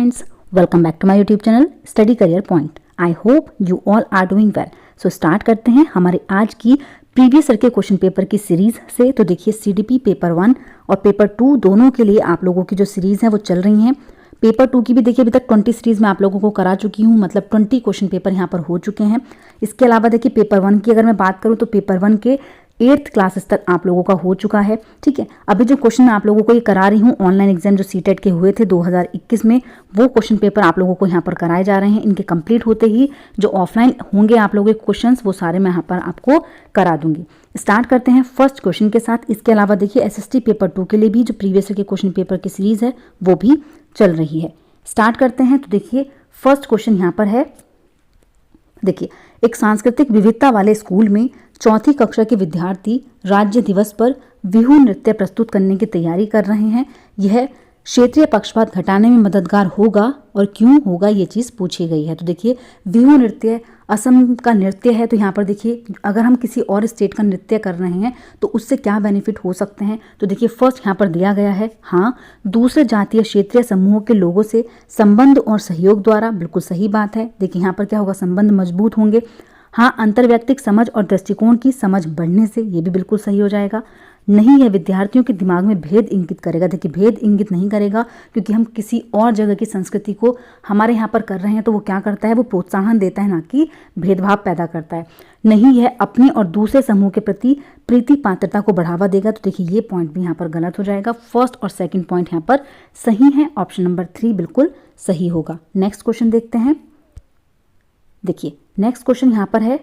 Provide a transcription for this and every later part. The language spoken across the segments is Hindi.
friends, welcome back to my YouTube channel Study Career Point. I hope you all are doing well. So start करते हैं हमारे आज की प्रीवियस ईयर के क्वेश्चन पेपर की सीरीज से। तो देखिए CDP पेपर 1 और पेपर 2 दोनों के लिए आप लोगों की जो सीरीज है वो चल रही हैं। पेपर 2 की भी देखिए अभी तक 20 सीरीज में आप लोगों को करा चुकी हूँ, मतलब 20 क्वेश्चन पेपर यहाँ पर हो चुके हैं। इसके अलावा देखिए पेपर 1 की अगर मैं बात करूँ तो पेपर 1 के 8th क्लासेस तक आप लोगों का हो चुका है। ठीक है, अभी जो क्वेश्चन मैं आप लोगों को ये करा रही हूँ ऑनलाइन एग्जाम जो सीटेट के हुए थे 2021 में, वो क्वेश्चन पेपर आप लोगों को यहाँ पर कराए जा रहे हैं। इनके कंप्लीट होते ही जो ऑफलाइन होंगे आप लोगों के क्वेश्चंस वो सारे मैं यहाँ पर आपको करा दूंगी। स्टार्ट करते हैं फर्स्ट क्वेश्चन के साथ। इसके अलावा देखिए SST पेपर 2 के लिए भी जो प्रीवियस ईयर के क्वेश्चन पेपर की सीरीज है वो भी चल रही है। स्टार्ट करते हैं। तो देखिए फर्स्ट क्वेश्चन यहाँ पर है, देखिए एक सांस्कृतिक विविधता वाले स्कूल में चौथी कक्षा के विद्यार्थी राज्य दिवस पर बिहू नृत्य प्रस्तुत करने की तैयारी कर रहे हैं। यह क्षेत्रीय पक्षपात घटाने में मददगार होगा और क्यों होगा, ये चीज़ पूछी गई है। तो देखिए बिहू नृत्य असम का नृत्य है, तो यहाँ पर देखिए अगर हम किसी और स्टेट का नृत्य कर रहे हैं तो उससे क्या बेनिफिट हो सकते हैं। तो देखिए फर्स्ट यहाँ पर दिया गया है, हाँ दूसरे जातीय क्षेत्रीय समूहों के लोगों से संबंध और सहयोग द्वारा, बिल्कुल सही बात है। देखिए यहाँ पर क्या होगा, संबंध मजबूत होंगे। हाँ अंतर्व्यक्तिक समझ और दृष्टिकोण की समझ बढ़ने से, ये भी बिल्कुल सही हो जाएगा। नहीं, यह विद्यार्थियों के दिमाग में भेद इंगित करेगा। देखिए भेद इंगित नहीं करेगा, क्योंकि हम किसी और जगह की संस्कृति को हमारे यहाँ पर कर रहे हैं तो वो क्या करता है, वो प्रोत्साहन देता है, ना कि भेदभाव पैदा करता है। नहीं, यह अपने और दूसरे समूह के प्रति प्रीति पात्रता को बढ़ावा देगा। तो देखिए ये पॉइंट भी यहाँ पर गलत हो जाएगा। फर्स्ट और सेकेंड पॉइंट यहाँ पर सही है, ऑप्शन नंबर 3 बिल्कुल सही होगा। नेक्स्ट क्वेश्चन देखते हैं। देखिए नेक्स्ट क्वेश्चन यहाँ पर है,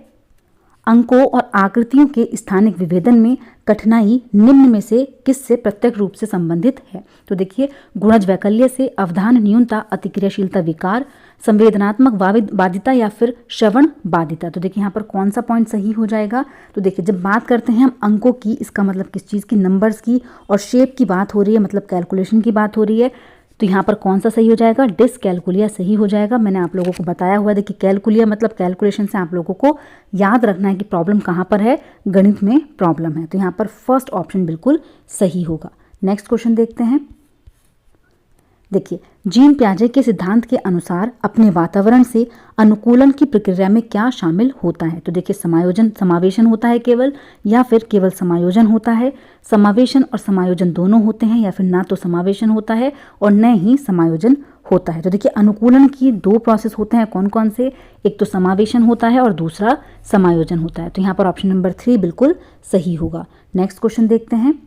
अंकों और आकृतियों के स्थानिक विभेदन में कठिनाई निम्न में से किससे प्रत्यक्ष रूप से संबंधित है। तो देखिए गुणज वैकल्य से, अवधान न्यूनता, अतिक्रियाशीलता विकार, संवेदनात्मक बाधिता या फिर श्रवण बाधिता। तो देखिए यहाँ पर कौन सा पॉइंट सही हो जाएगा। तो देखिए जब बात करते हैं हम अंकों की, इसका मतलब किस चीज़ की, नंबर्स की, और शेप की बात हो रही है, मतलब कैलकुलेशन की बात हो रही है, तो यहाँ पर कौन सा सही हो जाएगा, डिसकैलकुलिया सही हो जाएगा। मैंने आप लोगों को बताया हुआ है। देखिए कैलकुलिया मतलब कैलकुलेशन से आप लोगों को याद रखना है कि प्रॉब्लम कहाँ पर है, गणित में प्रॉब्लम है। तो यहाँ पर फर्स्ट ऑप्शन बिल्कुल सही होगा। नेक्स्ट क्वेश्चन देखते हैं। देखिए जीन पियाजे के सिद्धांत के अनुसार अपने वातावरण से अनुकूलन की प्रक्रिया में क्या शामिल होता है। तो देखिए समावेशन होता है केवल, या फिर केवल समायोजन होता है। समावेशन और समायोजन दोनों होते हैं, या फिर ना तो समावेशन होता है और न ही समायोजन होता है। तो देखिए अनुकूलन की 2 प्रोसेस होते हैं, कौन कौन से, एक तो समावेशन होता है और दूसरा समायोजन होता है। तो यहाँ पर ऑप्शन नंबर 3 बिल्कुल सही होगा। नेक्स्ट क्वेश्चन देखते हैं।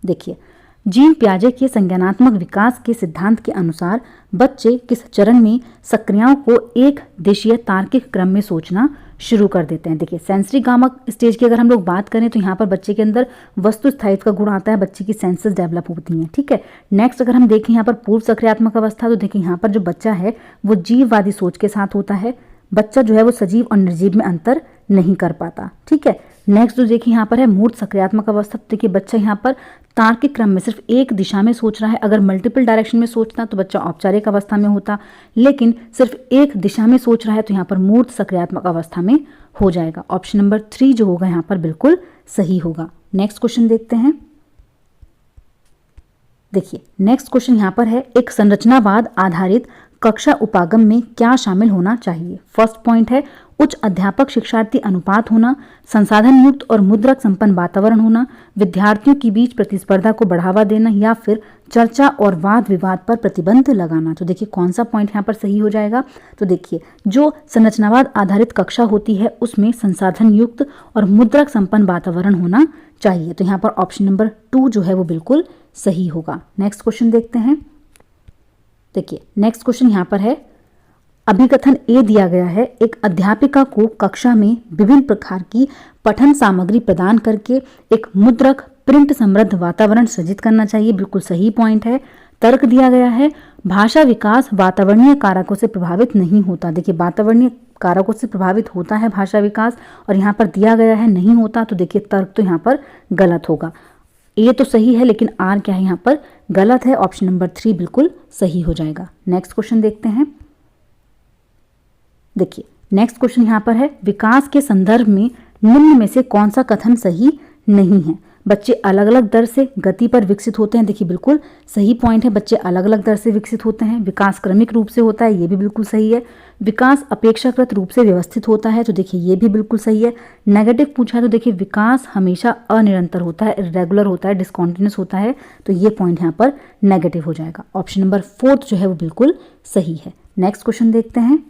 देखिए जीन पियाजे के संज्ञानात्मक विकास के सिद्धांत के अनुसार बच्चे किस चरण में सक्रियाओं को एक दिशीय तार्किक क्रम में सोचना शुरू कर देते हैं। देखिए सेंसरी गामक स्टेज की अगर हम लोग बात करें तो यहाँ पर बच्चे के अंदर वस्तु स्थायित्व का गुण आता है, बच्चे की सेंसेस डेवलप होती हैं। ठीक है, नेक्स्ट अगर हम देखें यहाँ पर पूर्व सक्रियात्मक अवस्था, तो देखिए यहाँ पर जो बच्चा है वो जीववादी सोच के साथ होता है। बच्चा जो है वो सजीव और निर्जीव में अंतर नहीं कर पाता। ठीक है, नेक्स्ट जो देखिए यहाँ पर है मूर्त सक्रियात्मक अवस्था। देखिए बच्चा यहाँ पर तार्किक क्रम में सिर्फ एक दिशा में सोच रहा है। अगर मल्टीपल डायरेक्शन में सोचता तो बच्चा औपचारिक अवस्था में होता, लेकिन सिर्फ एक दिशा में सोच रहा है तो यहाँ पर मूर्त सक्रियात्मक अवस्था में हो जाएगा। ऑप्शन नंबर 3 जो होगा यहाँ पर बिल्कुल सही होगा। नेक्स्ट क्वेश्चन देखते हैं। देखिए नेक्स्ट क्वेश्चन यहाँ पर है, एक संरचनावाद आधारित कक्षा उपागम में क्या शामिल होना चाहिए। फर्स्ट पॉइंट है उच्च अध्यापक शिक्षार्थी अनुपात होना, संसाधन युक्त और मुद्रक संपन्न वातावरण होना, विद्यार्थियों के बीच प्रतिस्पर्धा को बढ़ावा देना, या फिर चर्चा और वाद विवाद पर प्रतिबंध लगाना। तो देखिए कौन सा पॉइंट यहाँ पर सही हो जाएगा। तो देखिए जो संरचनावाद आधारित कक्षा होती है उसमें संसाधन युक्त और मुद्रक संपन्न वातावरण होना चाहिए। तो यहाँ पर ऑप्शन नंबर 2 जो है वो बिल्कुल सही होगा। नेक्स्ट क्वेश्चन देखते हैं। देखिए नेक्स्ट क्वेश्चन यहाँ पर है, अभिकथन ए दिया गया है, एक अध्यापिका को कक्षा में विभिन्न प्रकार की पठन सामग्री प्रदान करके एक मुद्रक प्रिंट समृद्ध वातावरण सृजित करना चाहिए। बिल्कुल सही पॉइंट है। तर्क दिया गया है, भाषा विकास वातावरणीय कारकों से प्रभावित नहीं होता। देखिए वातावरणीय कारकों से प्रभावित होता है भाषा विकास, और यहाँ पर दिया गया है नहीं होता। तो देखिए तर्क तो यहाँ पर गलत होगा। ए तो सही है लेकिन आर क्या है यहाँ पर गलत है। ऑप्शन नंबर 3 बिल्कुल सही हो जाएगा। नेक्स्ट क्वेश्चन देखते हैं। देखिए नेक्स्ट क्वेश्चन यहाँ पर है, विकास के संदर्भ में निम्न में से कौन सा कथन सही नहीं है। बच्चे अलग अलग दर से गति पर विकसित होते हैं, देखिए बिल्कुल सही पॉइंट है, बच्चे अलग अलग दर से विकसित होते हैं। विकास क्रमिक रूप से होता है, ये भी बिल्कुल सही है। विकास अपेक्षाकृत रूप से व्यवस्थित होता है, तो देखिए ये भी बिल्कुल सही है। नेगेटिव पूछा है तो देखिए विकास हमेशा अनिरंतर होता है, इरेगुलर होता है, डिसकॉन्टिन्यूस होता है, तो ये पॉइंट यहाँ पर नेगेटिव हो जाएगा। ऑप्शन नंबर 4 जो है वो बिल्कुल सही है। नेक्स्ट क्वेश्चन देखते हैं।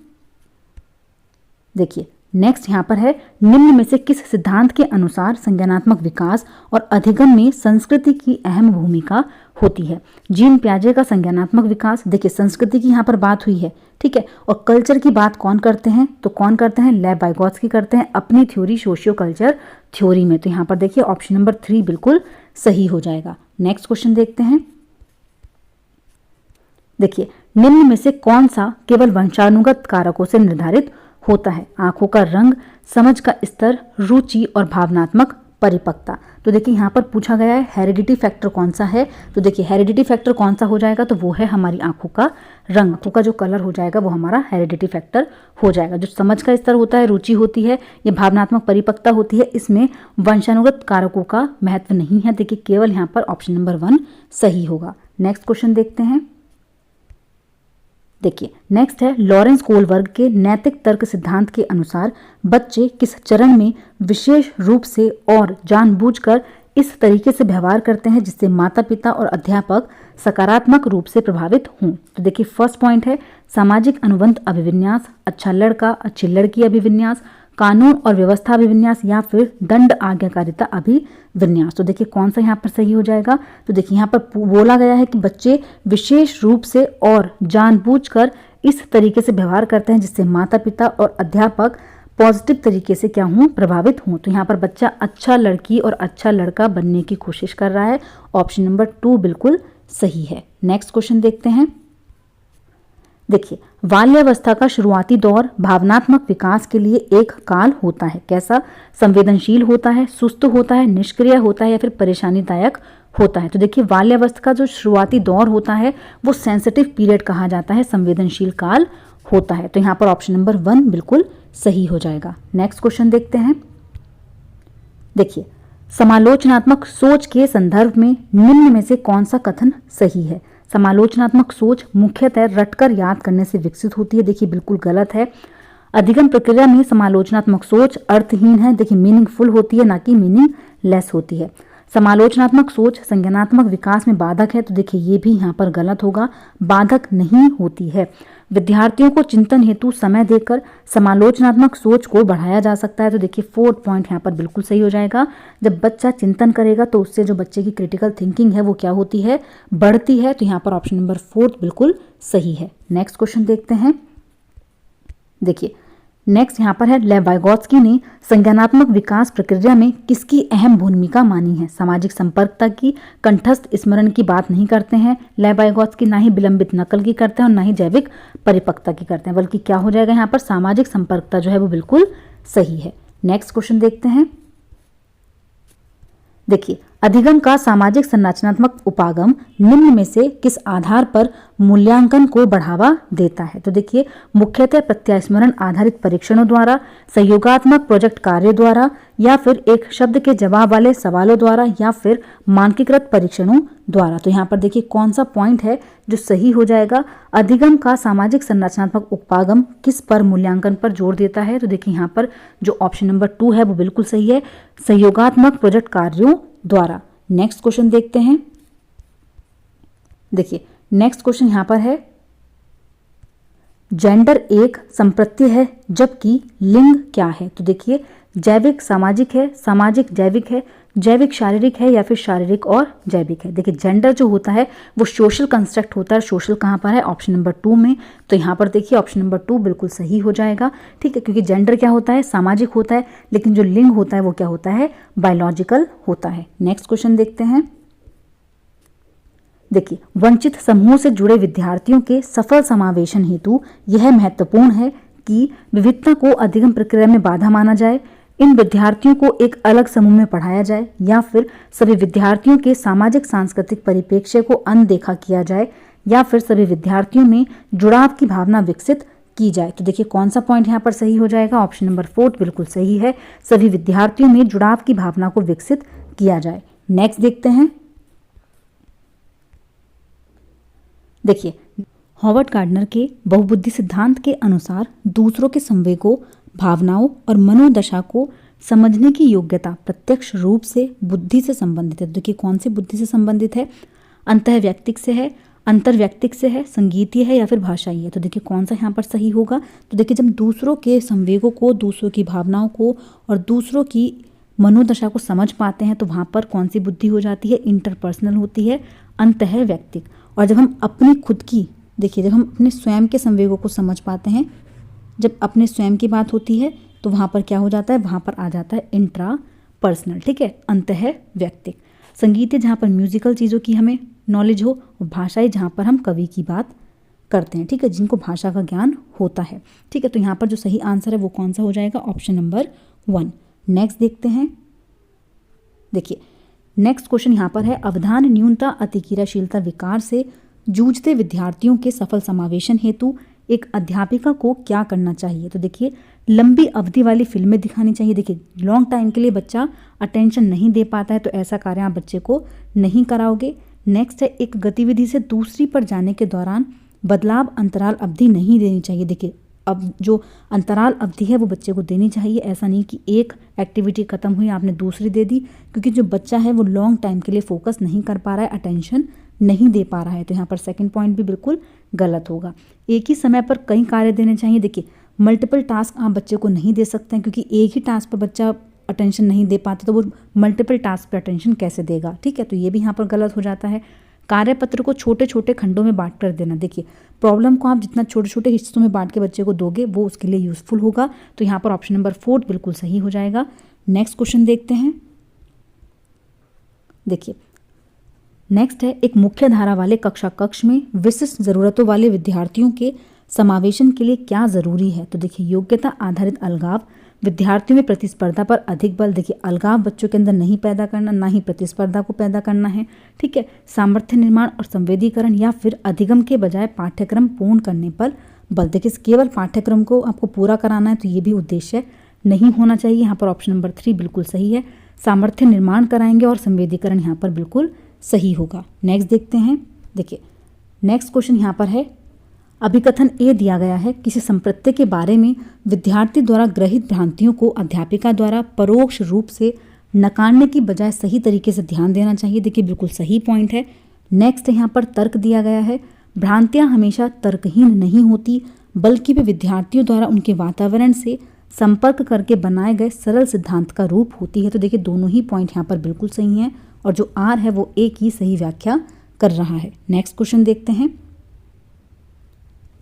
देखिए नेक्स्ट यहाँ पर है, निम्न में से किस सिद्धांत के अनुसार संज्ञानात्मक विकास और अधिगम में संस्कृति की अहम भूमिका होती है। जीन पियाजे का संज्ञानात्मक विकास, देखिए संस्कृति की यहाँ पर बात हुई है, ठीक है, और कल्चर की बात कौन करते हैं, तो कौन करते हैं, लेव वाइगोत्स्की करते हैं अपनी थ्योरी सोशियो कल्चर थ्योरी में। तो यहाँ पर देखिए ऑप्शन नंबर 3 बिल्कुल सही हो जाएगा। नेक्स्ट क्वेश्चन देखते हैं। देखिए निम्न में से कौन सा केवल वंशानुगत कारकों से निर्धारित होता है। आंखों का रंग, समझ का स्तर, रुचि और भावनात्मक परिपक्वता। तो देखिए यहाँ पर पूछा गया है हेरिडिटी फैक्टर कौन सा है, तो देखिए हेरिडिटी फैक्टर कौन सा हो जाएगा, तो वो है हमारी आंखों का रंग, आंखों का जो कलर हो जाएगा वो हमारा हेरिडिटी फैक्टर हो जाएगा। जो समझ का स्तर होता है, रुचि होती है, ये भावनात्मक परिपक्वता होती है, इसमें वंशानुगत कारकों का महत्व नहीं है। देखिए केवल यहाँ पर ऑप्शन नंबर 1 सही होगा। नेक्स्ट क्वेश्चन देखते हैं। देखिए नेक्स्ट है, लॉरेंस कोलबर्ग के नैतिक तर्क सिद्धांत के अनुसार बच्चे किस चरण में विशेष रूप से और जानबूझकर इस तरीके से व्यवहार करते हैं जिससे माता पिता और अध्यापक सकारात्मक रूप से प्रभावित हों। तो देखिए फर्स्ट पॉइंट है सामाजिक अनुबंध अभिविन्यास, अच्छा लड़का अच्छी लड़की अभिविन्यास, कानून और व्यवस्था अभिविन्यास, या फिर दंड आज्ञाकारिता अभिविन्यास। तो देखिए कौन सा यहाँ पर सही हो जाएगा, तो देखिए यहाँ पर बोला गया है कि बच्चे विशेष रूप से और जानबूझकर इस तरीके से व्यवहार करते हैं जिससे माता पिता और अध्यापक पॉजिटिव तरीके से क्या हों, प्रभावित हों। तो यहाँ पर बच्चा अच्छा लड़की और अच्छा लड़का बनने की कोशिश कर रहा है। ऑप्शन नंबर 2 बिल्कुल सही है। नेक्स्ट क्वेश्चन देखते हैं। देखिए बाल्यावस्था का शुरुआती दौर भावनात्मक विकास के लिए एक काल होता है। कैसा, संवेदनशील होता है, सुस्त होता है, निष्क्रिय होता है, या फिर परेशानीदायक होता है। तो देखिए बाल्यावस्था का जो शुरुआती दौर होता है वो सेंसिटिव पीरियड कहा जाता है, संवेदनशील काल होता है। तो यहाँ पर ऑप्शन नंबर 1 बिल्कुल सही हो जाएगा। नेक्स्ट क्वेश्चन देखते हैं। देखिए समालोचनात्मक सोच के संदर्भ में निम्न में से कौन सा कथन सही है। समालोचनात्मक सोच मुख्यतः रटकर याद करने से विकसित होती है। देखिए बिल्कुल गलत है। अधिगम प्रक्रिया में समालोचनात्मक सोच अर्थहीन है, देखिए मीनिंगफुल होती है ना कि मीनिंगलेस होती है। समालोचनात्मक सोच संज्ञानात्मक विकास में बाधक है, तो देखिए ये भी यहाँ पर गलत होगा, बाधक नहीं होती है। विद्यार्थियों को चिंतन हेतु समय देकर समालोचनात्मक सोच को बढ़ाया जा सकता है। तो देखिए 4th पॉइंट यहाँ पर बिल्कुल सही हो जाएगा। जब बच्चा चिंतन करेगा तो उससे जो बच्चे की क्रिटिकल थिंकिंग है वो क्या होती है, बढ़ती है। तो यहाँ पर ऑप्शन नंबर 4 बिल्कुल सही है। नेक्स्ट क्वेश्चन देखते हैं। देखिए नेक्स्ट यहाँ पर है, लेव वाइगोत्स्की ने संज्ञानात्मक विकास प्रक्रिया में किसकी अहम भूमिका मानी है। सामाजिक संपर्कता की, कंठस्थ स्मरण की बात नहीं करते हैं लेव वाइगोत्स्की, ना ही विलंबित नकल की करते हैं और ना ही जैविक परिपक्वता की करते हैं, बल्कि क्या हो जाएगा यहाँ पर सामाजिक संपर्कता जो है वो बिल्कुल सही है। नेक्स्ट क्वेश्चन देखते हैं। देखिए अधिगम का सामाजिक संरचनात्मक उपागम निम्न में से किस आधार पर मूल्यांकन को बढ़ावा देता है। तो देखिए मुख्यतः प्रत्यास्मरण आधारित परीक्षणों द्वारा, सहयोगात्मक प्रोजेक्ट कार्य द्वारा, या फिर एक शब्द के जवाब वाले सवालों द्वारा, या फिर मानकीकृत परीक्षणों द्वारा। तो यहाँ पर देखिए कौन सा पॉइंट है जो सही हो जाएगा। अधिगम का सामाजिक संरचनात्मक उपागम किस पर मूल्यांकन पर जोर देता है। तो देखिए यहाँ पर जो ऑप्शन नंबर 2 है वो बिल्कुल सही है, सहयोगात्मक प्रोजेक्ट कार्यों द्वारा। नेक्स्ट क्वेश्चन देखते हैं। देखिए नेक्स्ट क्वेश्चन यहाँ पर है, जेंडर एक संप्रत्यय है जबकि लिंग क्या है। तो देखिए जैविक सामाजिक है, सामाजिक जैविक है, जैविक शारीरिक है, या फिर शारीरिक और जैविक है। देखिए जेंडर जो होता है वो सोशल कंस्ट्रक्ट होता है। सोशल कहाँ पर है, ऑप्शन नंबर 2 में। तो यहाँ पर देखिए ऑप्शन नंबर 2 बिल्कुल सही हो जाएगा, ठीक है, क्योंकि जेंडर क्या होता है, सामाजिक होता है, लेकिन जो लिंग होता है वो क्या होता है, बायोलॉजिकल होता है। नेक्स्ट क्वेश्चन देखते हैं। देखिए वंचित समूह से जुड़े विद्यार्थियों के सफल समावेशन हेतु यह महत्वपूर्ण है कि विविधता को अधिगम प्रक्रिया में बाधा माना जाए, इन विद्यार्थियों को एक अलग समूह में पढ़ाया जाए, या फिर सभी विद्यार्थियों के सामाजिक सांस्कृतिक परिप्रेक्ष्य को अनदेखा किया जाए, या फिर सभी विद्यार्थियों में जुड़ाव की भावना विकसित की जाए। तो देखिए कौन सा पॉइंट यहाँ पर सही हो जाएगा, ऑप्शन नंबर 4 बिल्कुल सही है, सभी विद्यार्थियों में जुड़ाव की भावना को विकसित किया जाए। नेक्स्ट देखते हैं। देखिए, हॉवर्ड गार्डनर के बहुबुद्धि सिद्धांत के अनुसार दूसरों के संवेगों, भावनाओं और मनोदशा को समझने की योग्यता प्रत्यक्ष रूप से बुद्धि से संबंधित है। देखिए, कौन सी बुद्धि से संबंधित है? अंतःवैयक्तिक से है, अंतर्वैयक्तिक से है, संगीतीय है या फिर भाषाई है। तो देखिए कौन सा यहाँ पर सही होगा? तो देखिए, जब दूसरों के संवेगों को, दूसरों की भावनाओं को और दूसरों की मनोदशा को समझ पाते हैं तो वहाँ पर कौन सी बुद्धि हो जाती है? इंटरपर्सनल होती है, अंतःवैयक्तिक। और जब हम अपनी खुद की, देखिए, जब हम अपने स्वयं के संवेगों को समझ पाते हैं, जब अपने स्वयं की बात होती है तो वहाँ पर क्या हो जाता है? वहाँ पर आ जाता है इंट्रा पर्सनल, ठीक है, अंतःवैयक्तिक। संगीत है जहाँ पर म्यूजिकल चीज़ों की हमें नॉलेज हो, और भाषाई जहाँ पर हम कवि की बात करते हैं, ठीक है, जिनको भाषा का ज्ञान होता है, ठीक है। तो यहाँ पर जो सही आंसर है वो कौन सा हो जाएगा? Option number 1। नेक्स्ट देखते हैं। देखिए, नेक्स्ट क्वेश्चन यहाँ पर है, अवधान न्यूनता अतिक्रियाशीलता विकार से जूझते विद्यार्थियों के सफल समावेशन हेतु एक अध्यापिका को क्या करना चाहिए? तो देखिए, लंबी अवधि वाली फिल्में दिखानी चाहिए। देखिए, लॉन्ग टाइम के लिए बच्चा अटेंशन नहीं दे पाता है तो ऐसा कार्य आप बच्चे को नहीं कराओगे। नेक्स्ट है, एक गतिविधि से दूसरी पर जाने के दौरान बदलाव अंतराल अवधि नहीं देनी चाहिए। देखिए, अब जो अंतराल अवधि है वो बच्चे को देनी चाहिए। ऐसा नहीं कि एक एक्टिविटी खत्म हुई आपने दूसरी दे दी, क्योंकि जो बच्चा है वो लॉन्ग टाइम के लिए फोकस नहीं कर पा रहा है, अटेंशन नहीं दे पा रहा है। तो यहाँ पर सेकंड पॉइंट भी बिल्कुल गलत होगा। एक ही समय पर कई कार्य देने चाहिए। देखिए, मल्टीपल टास्क आप बच्चे को नहीं दे सकते हैं, क्योंकि एक ही टास्क पर बच्चा अटेंशन नहीं दे पाते तो वो मल्टीपल टास्क पे अटेंशन कैसे देगा, ठीक है। तो ये भी यहाँ पर गलत हो जाता है। कार्यपत्र को छोटे छोटे खंडों में बांट कर देना। देखिए, प्रॉब्लम को आप जितना छोटे छोटे हिस्सों में बांट के बच्चे को दोगे वो उसके लिए यूजफुल होगा। तो यहाँ पर ऑप्शन नंबर 4 बिल्कुल सही हो जाएगा। नेक्स्ट क्वेश्चन देखते हैं। देखिए, नेक्स्ट है, एक मुख्य धारा वाले कक्षा कक्ष में विशिष्ट जरूरतों वाले विद्यार्थियों के समावेशन के लिए क्या जरूरी है? तो देखिए, योग्यता आधारित अलगाव, विद्यार्थियों में प्रतिस्पर्धा पर अधिक बल। देखिए, अलगाव बच्चों के अंदर नहीं पैदा करना, ना ही प्रतिस्पर्धा को पैदा करना है, ठीक है। सामर्थ्य निर्माण और संवेदीकरण, या फिर अधिगम के बजाय पाठ्यक्रम पूर्ण करने पर बल। देखिए, केवल पाठ्यक्रम को आपको पूरा कराना है तो ये भी उद्देश्य नहीं होना चाहिए। यहाँ पर ऑप्शन नंबर 3 बिल्कुल सही है। सामर्थ्य निर्माण कराएंगे और संवेदीकरण यहाँ पर बिल्कुल सही होगा। नेक्स्ट देखते हैं। देखिए, नेक्स्ट क्वेश्चन यहाँ पर है, अभिकथन ए दिया गया है, किसी संप्रत्य के बारे में विद्यार्थी द्वारा ग्रहित भ्रांतियों को अध्यापिका द्वारा परोक्ष रूप से नकारने की बजाय सही तरीके से ध्यान देना चाहिए। देखिए, बिल्कुल सही पॉइंट है। नेक्स्ट यहाँ पर तर्क दिया गया है, भ्रांतियाँ हमेशा तर्कहीन नहीं होती बल्कि वे विद्यार्थियों द्वारा उनके वातावरण से संपर्क करके बनाए गए सरल सिद्धांत का रूप होती है। तो देखिए, दोनों ही पॉइंट यहाँ पर बिल्कुल सही हैं और जो आर है वो ए की सही व्याख्या कर रहा है। नेक्स्ट क्वेश्चन देखते हैं।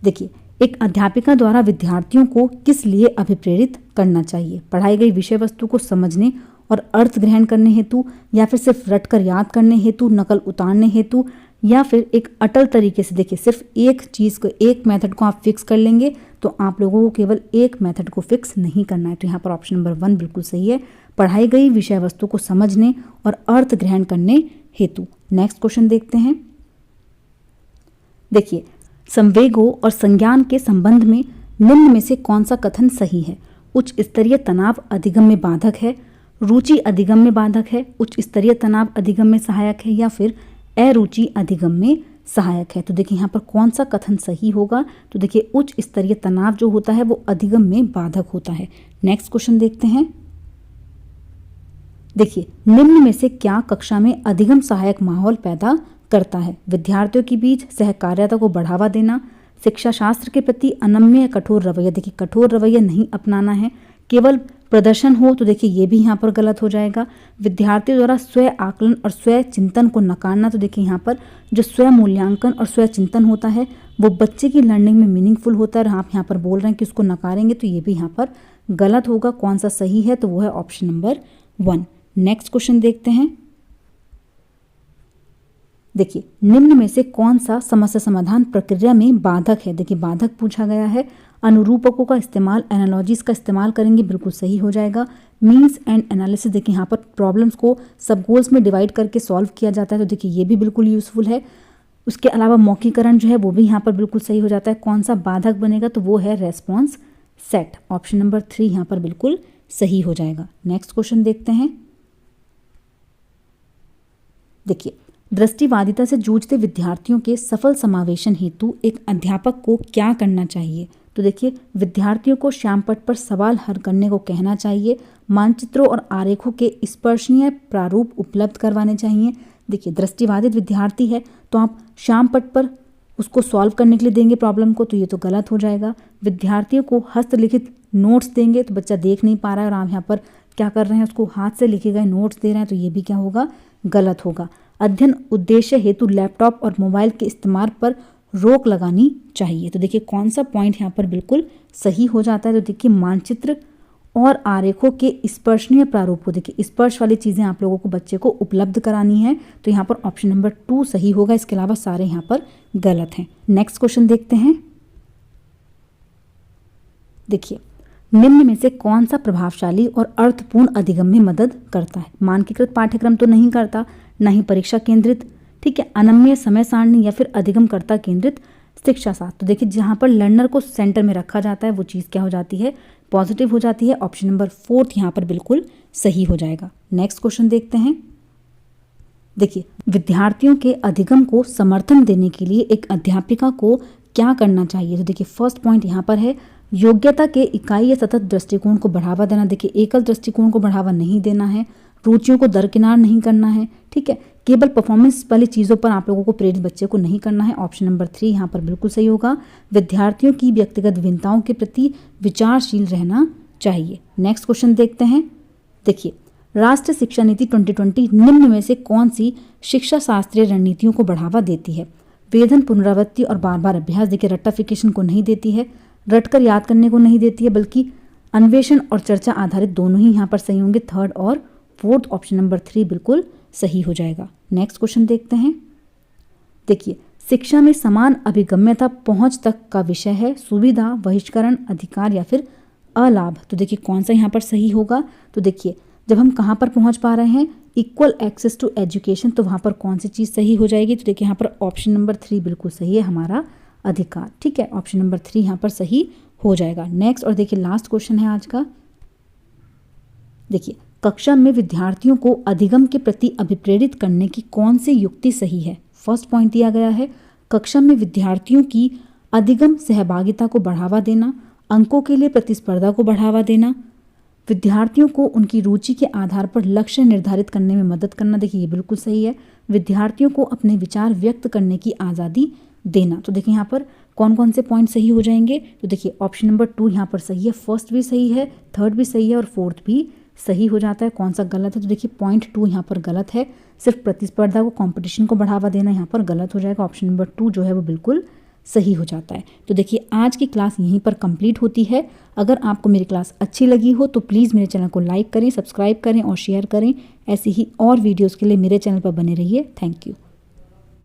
देखिए, एक अध्यापिका द्वारा विद्यार्थियों को किस लिए अभिप्रेरित करना चाहिए? पढ़ाई गई विषय वस्तु को समझने और अर्थ ग्रहण करने हेतु, या फिर सिर्फ रटकर याद करने हेतु, नकल उतारने हेतु, या फिर एक अटल तरीके से। देखिए, सिर्फ एक चीज़ को, एक मेथड को आप फिक्स कर लेंगे तो आप लोगों को केवल एक मेथड को फिक्स नहीं करना है। तो यहाँ पर ऑप्शन नंबर 1 बिल्कुल सही है, पढ़ाई गई विषय वस्तु को समझने और अर्थ ग्रहण करने हेतु। नेक्स्ट क्वेश्चन देखते हैं। देखिए, संवेगों और संज्ञान के संबंध में निम्न में से कौन सा कथन सही है? उच्च स्तरीय तनाव अधिगम में बाधक है, रुचि अधिगम में बाधक है, उच्च स्तरीय तनाव अधिगम में सहायक है, या फिर अरुचि अधिगम में सहायक है। तो देखिए, यहाँ पर कौन सा कथन सही होगा? तो देखिए, उच्च स्तरीय तनाव जो होता है वो अधिगम में बाधक होता है। नेक्स्ट क्वेश्चन देखते हैं। देखिए, निम्न में से क्या कक्षा में अधिगम सहायक माहौल पैदा करता है? विद्यार्थियों के बीच सहकार्यता को बढ़ावा देना, शिक्षा शास्त्र के प्रति अनम्य कठोर रवैया। देखिए, कठोर रवैया नहीं अपनाना है, केवल प्रदर्शन हो। तो देखिए, ये भी यहाँ पर गलत हो जाएगा। विद्यार्थियों द्वारा स्वयं आकलन और स्वयं चिंतन को नकारना। तो देखिए, यहाँ पर जो स्वयं मूल्यांकन और स्वयं चिंतन होता है वो बच्चे की लर्निंग में मीनिंगफुल होता है, और आप यहाँ पर बोल रहे हैं कि उसको नकारेंगे, तो ये भी यहाँ पर गलत होगा। कौन सा सही है? तो वो है ऑप्शन नंबर 1। नेक्स्ट क्वेश्चन देखते हैं। देखिए, निम्न में से कौन सा समस्या समाधान प्रक्रिया में बाधक है? देखिए, बाधक पूछा गया है। अनुरूपकों का इस्तेमाल, एनालॉजीज का इस्तेमाल करेंगे, बिल्कुल सही हो जाएगा। मीन्स एंड एनालिसिस, देखिए यहाँ पर प्रॉब्लम्स को सब गोल्स में डिवाइड करके सॉल्व किया जाता है, तो देखिए ये भी बिल्कुल यूजफुल है। उसके अलावा मौखिकरण जो है वो भी यहाँ पर बिल्कुल सही हो जाता है। कौन सा बाधक बनेगा? तो वो है रेस्पॉन्स सेट। ऑप्शन नंबर 3 यहाँ पर बिल्कुल सही हो जाएगा। नेक्स्ट क्वेश्चन देखते हैं। देखिए, दृष्टिबाधिता से जूझते विद्यार्थियों के सफल समावेशन हेतु एक अध्यापक को क्या करना चाहिए? तो देखिए, विद्यार्थियों को श्यामपट्ट पर सवाल हल करने को कहना चाहिए, मानचित्रों और आरेखों के स्पर्शनीय प्रारूप उपलब्ध करवाने चाहिए। देखिए, दृष्टिबाधित विद्यार्थी है तो आप श्यामपट्ट पर उसको सॉल्व करने के लिए देंगे प्रॉब्लम को, तो ये तो गलत हो जाएगा। विद्यार्थियों को हस्तलिखित नोट्स देंगे तो बच्चा देख नहीं पा रहा है और आप यहाँ पर क्या कर रहे हैं, उसको हाथ से लिखे गए नोट्स दे रहे हैं, तो ये भी क्या होगा, गलत होगा। अध्ययन उद्देश्य हेतु लैपटॉप और मोबाइल के इस्तेमाल पर रोक लगानी चाहिए। तो देखिए, कौन सा पॉइंट यहाँ पर बिल्कुल सही हो जाता है? तो देखिए, मानचित्र और आरेखों के स्पर्शनीय प्रारूप को, देखिए स्पर्श वाली चीज़ें आप लोगों को बच्चे को उपलब्ध करानी है, तो यहाँ पर ऑप्शन नंबर 2 सही होगा। इसके अलावा सारे यहाँ पर गलत हैं। नेक्स्ट क्वेश्चन देखते हैं। देखिए, निम्न में से कौन सा प्रभावशाली और अर्थपूर्ण अधिगम में मदद करता है? मानकीकृत पाठ्यक्रम तो नहीं करता, न ही परीक्षा केंद्रित, ठीक है, अनम्य समय सारणी या फिर अधिगमकर्ता केंद्रित शिक्षा शास्त्र। तो देखिए, जहाँ पर लर्नर को सेंटर में रखा जाता है वो चीज़ क्या हो जाती है, पॉजिटिव हो जाती है। ऑप्शन नंबर 4 यहाँ पर बिल्कुल सही हो जाएगा। नेक्स्ट क्वेश्चन देखते हैं। देखिए, विद्यार्थियों के अधिगम को समर्थन देने के लिए एक अध्यापिका को क्या करना चाहिए? तो देखिए, फर्स्ट पॉइंट यहाँ पर है योग्यता के इकाई या सतत दृष्टिकोण को बढ़ावा देना। देखिए, एकल दृष्टिकोण को बढ़ावा नहीं देना है, रुचियों को दरकिनार नहीं करना है, ठीक है, केवल परफॉर्मेंस वाली चीज़ों पर आप लोगों को प्रेरित बच्चे को नहीं करना है। ऑप्शन नंबर 3 यहाँ पर बिल्कुल सही होगा। विद्यार्थियों की व्यक्तिगत भिन्नताओं के प्रति विचारशील रहना चाहिए। नेक्स्ट क्वेश्चन देखते हैं। देखिए, राष्ट्रीय शिक्षा नीति 2020 निम्न में से कौन सी शिक्षा शास्त्रीय रणनीतियों को बढ़ावा देती है? वेधन, पुनरावृत्ति और बार बार अभ्यास। देखिए, रट्टाफिकेशन को नहीं देती है, रटकर याद करने को नहीं देती है, बल्कि अन्वेषण और चर्चा आधारित दोनों ही यहाँ पर सही होंगे। थर्ड और फोर्थ ऑप्शन नंबर 3 बिल्कुल सही हो जाएगा। नेक्स्ट क्वेश्चन देखते हैं। देखिए, शिक्षा में समान अभिगम्यता पहुंच तक का विषय है सुविधा, बहिष्करण, अधिकार या फिर अलाभ। तो देखिए, कौन सा यहाँ पर सही होगा? तो देखिए, जब हम कहाँ पर पहुंच पा रहे हैं, इक्वल एक्सेस टू एजुकेशन, तो वहाँ पर कौन सी चीज़ सही हो जाएगी? तो देखिए, यहाँ पर ऑप्शन नंबर 3 बिल्कुल सही है, हमारा अधिकार, ठीक है, ऑप्शन नंबर 3 यहाँ पर सही हो जाएगा। नेक्स्ट और देखिए, लास्ट क्वेश्चन है आज का। देखिए, कक्षा में विद्यार्थियों को अधिगम के प्रति अभिप्रेरित करने की कौन सी युक्ति सही है? फर्स्ट पॉइंट दिया गया है कक्षा में विद्यार्थियों की अधिगम सहभागिता को बढ़ावा देना, अंकों के लिए प्रतिस्पर्धा को बढ़ावा देना, विद्यार्थियों को उनकी रुचि के आधार पर लक्ष्य निर्धारित करने में मदद करना। देखिए, ये बिल्कुल सही है। विद्यार्थियों को अपने विचार व्यक्त करने की आज़ादी देना। तो देखिए, यहाँ पर कौन कौन से पॉइंट सही हो जाएंगे? तो देखिए, ऑप्शन नंबर 2 यहाँ पर सही है, फर्स्ट भी सही है, थर्ड भी सही है और फोर्थ भी सही हो जाता है। कौन सा गलत है? तो देखिए, पॉइंट 2 यहाँ पर गलत है, सिर्फ प्रतिस्पर्धा को, कंपटीशन को बढ़ावा देना यहाँ पर गलत हो जाएगा। ऑप्शन नंबर 2 जो है वो बिल्कुल सही हो जाता है। तो देखिए, आज की क्लास यहीं पर कंप्लीट होती है। अगर आपको मेरी क्लास अच्छी लगी हो तो प्लीज़ मेरे चैनल को लाइक करें, सब्सक्राइब करें और शेयर करें। ऐसी ही और वीडियोज़ के लिए मेरे चैनल पर बने रहिए। Thank you.